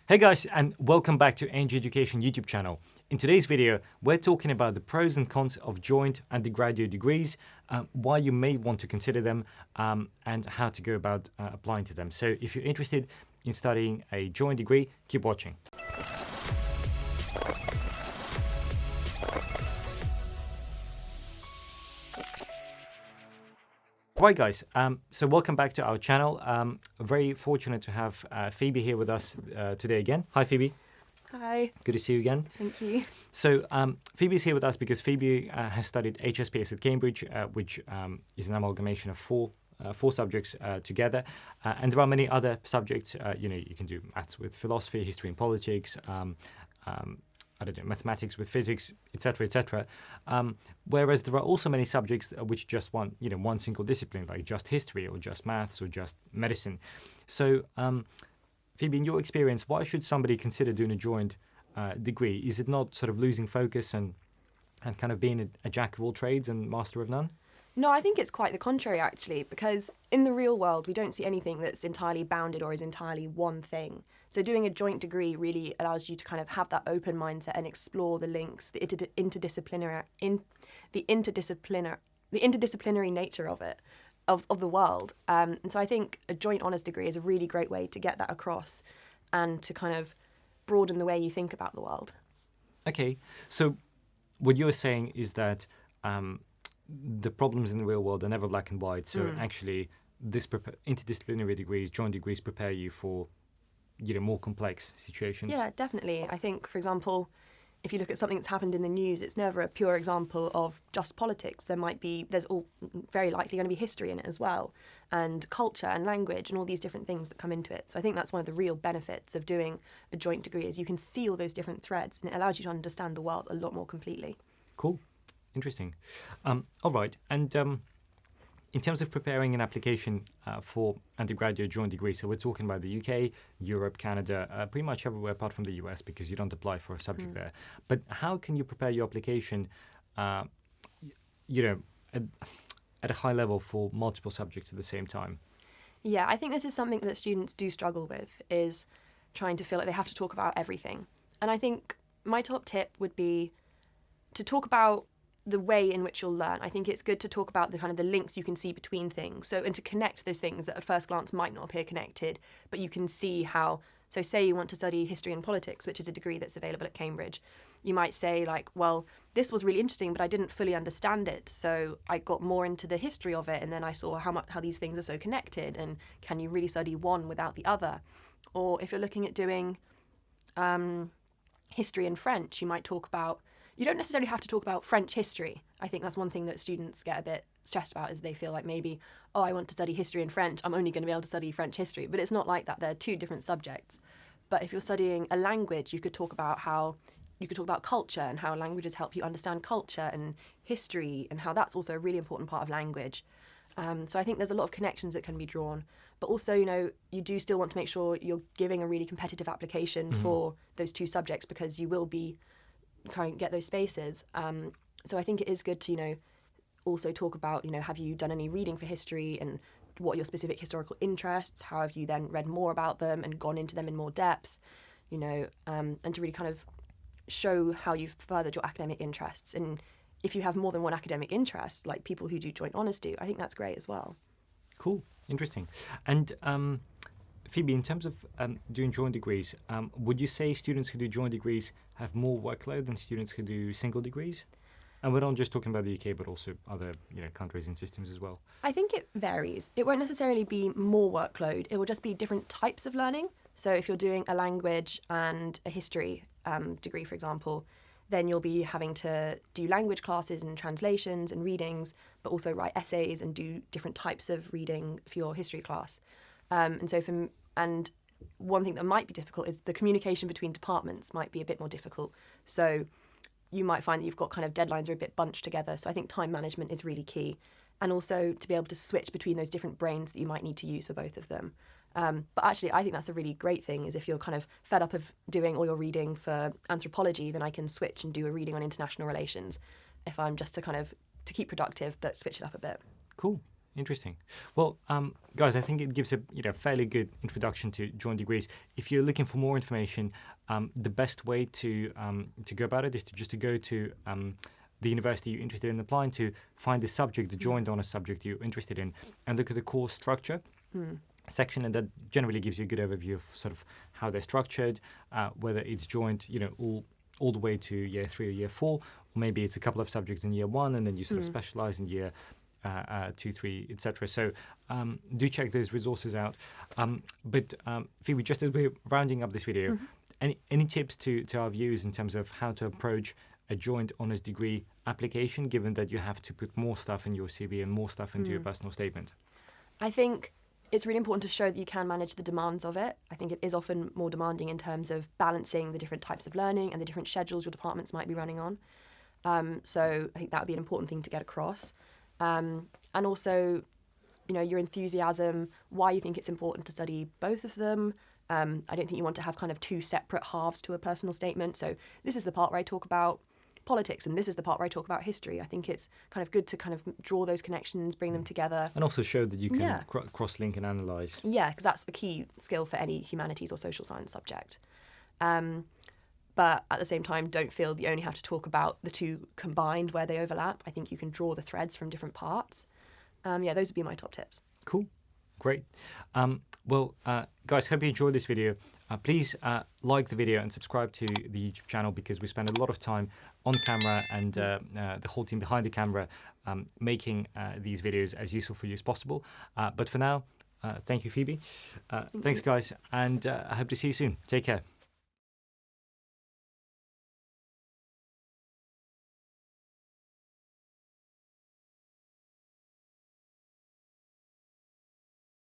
Hey guys, and welcome back to A&J Education YouTube channel. In today's video, we're talking about the pros and cons of joint undergraduate degrees, why you may want to consider them, and how to go about applying to them. So if you're interested in studying a joint degree, keep watching. Right guys, so welcome back to our channel. Very fortunate to have Phoebe here with us today again. Hi Phoebe. Hi. Good to see you again. Thank you. So Phoebe's here with us because Phoebe has studied HSPS at Cambridge, which is an amalgamation of four subjects together. And there are many other subjects, you can do maths with philosophy, history and politics, mathematics with physics, etc., etc. Whereas there are also many subjects which just one single discipline, like just history or just maths or just medicine. So, Phoebe, in your experience, why should somebody consider doing a joint degree? Is it not sort of losing focus and kind of being a jack of all trades and master of none? No, I think it's quite the contrary, actually, because in the real world, we don't see anything that's entirely bounded or is entirely one thing. So doing a joint degree really allows you to kind of have that open mindset and explore the links, the interdisciplinary nature of it, of the world. And so I think a joint honours degree is a really great way to get that across and to kind of broaden the way you think about the world. Okay, so what you're saying is that the problems in the real world are never black and white. So actually, this interdisciplinary degrees, joint degrees, prepare you for more complex situations. Yeah, definitely. I think, for example, if you look at something that's happened in the news, it's never a pure example of just politics. There's very likely going to be history in it as well, and culture and language and all these different things that come into it. So I think that's one of the real benefits of doing a joint degree is you can see all those different threads and it allows you to understand the world a lot more completely. Cool. Interesting. All right. And in terms of preparing an application for undergraduate joint degree, so we're talking about the UK, Europe, Canada, pretty much everywhere apart from the US because you don't apply for a subject there. But how can you prepare your application, at a high level for multiple subjects at the same time? Yeah, I think this is something that students do struggle with, is trying to feel like they have to talk about everything. And I think my top tip would be to talk about the way in which you'll learn. I think it's good to talk about the kind of the links you can see between things. So, and to connect those things that at first glance might not appear connected, but you can see how, so say you want to study history and politics, which is a degree that's available at Cambridge. You might say like, well, this was really interesting, but I didn't fully understand it. So I got more into the history of it. And then I saw how these things are so connected. And can you really study one without the other? Or if you're looking at doing history and French, you might talk about, you don't necessarily have to talk about French history. I think that's one thing that students get a bit stressed about is they feel like maybe, oh, I want to study history and French, I'm only going to be able to study French history. But it's not like that. They're two different subjects. But if you're studying a language, you could talk about culture and how languages help you understand culture and history and how that's also a really important part of language. So I think there's a lot of connections that can be drawn. But also, you do still want to make sure you're giving a really competitive application for those two subjects because you will be kind of get those spaces. So I think it is good to, also talk about, have you done any reading for history and what are your specific historical interests? How have you then read more about them and gone into them in more depth, and to really kind of show how you've furthered your academic interests. And if you have more than one academic interest, like people who do joint honours do, I think that's great as well. Cool. Interesting. And Phoebe, in terms of doing joint degrees, would you say students who do joint degrees have more workload than students who do single degrees? And we're not just talking about the UK, but also other countries and systems as well. I think it varies. It won't necessarily be more workload. It will just be different types of learning. So if you're doing a language and a history degree, for example, then you'll be having to do language classes and translations and readings, but also write essays and do different types of reading for your history class. And one thing that might be difficult is the communication between departments might be a bit more difficult. So you might find that you've got kind of deadlines are a bit bunched together. So I think time management is really key. And also to be able to switch between those different brains that you might need to use for both of them. But actually, I think that's a really great thing is if you're kind of fed up of doing all your reading for anthropology, then I can switch and do a reading on international relations if I'm just to keep productive, but switch it up a bit. Cool. Interesting. Well, guys, I think it gives a fairly good introduction to joint degrees. If you're looking for more information, the best way to go about it is to go to the university you're interested in applying to, find the subject, the joint honours subject you're interested in, and look at the course structure section, and that generally gives you a good overview of sort of how they're structured, whether it's joint, all the way to year 3 or year 4, or maybe it's a couple of subjects in year 1 and then you sort of specialise in year 2, 3, etc. So do check those resources out. But Phoebe, just as we're rounding up this video, any tips to our viewers in terms of how to approach a joint honours degree application, given that you have to put more stuff in your CV and more stuff into your personal statement? I think it's really important to show that you can manage the demands of it. I think it is often more demanding in terms of balancing the different types of learning and the different schedules your departments might be running on. So I think that would be an important thing to get across. And also, your enthusiasm, why you think it's important to study both of them. I don't think you want to have kind of two separate halves to a personal statement. So this is the part where I talk about politics and this is the part where I talk about history. I think it's kind of good to kind of draw those connections, bring them together. And also show that you can cross-link and analyse. Yeah, because that's the key skill for any humanities or social science subject. But at the same time, don't feel that you only have to talk about the two combined where they overlap. I think you can draw the threads from different parts. Those would be my top tips. Cool. Great. Guys, hope you enjoyed this video. Please like the video and subscribe to the YouTube channel, because we spend a lot of time on camera and the whole team behind the camera making these videos as useful for you as possible. But for now, thank you, Phoebe. Thanks, guys, and I hope to see you soon. Take care.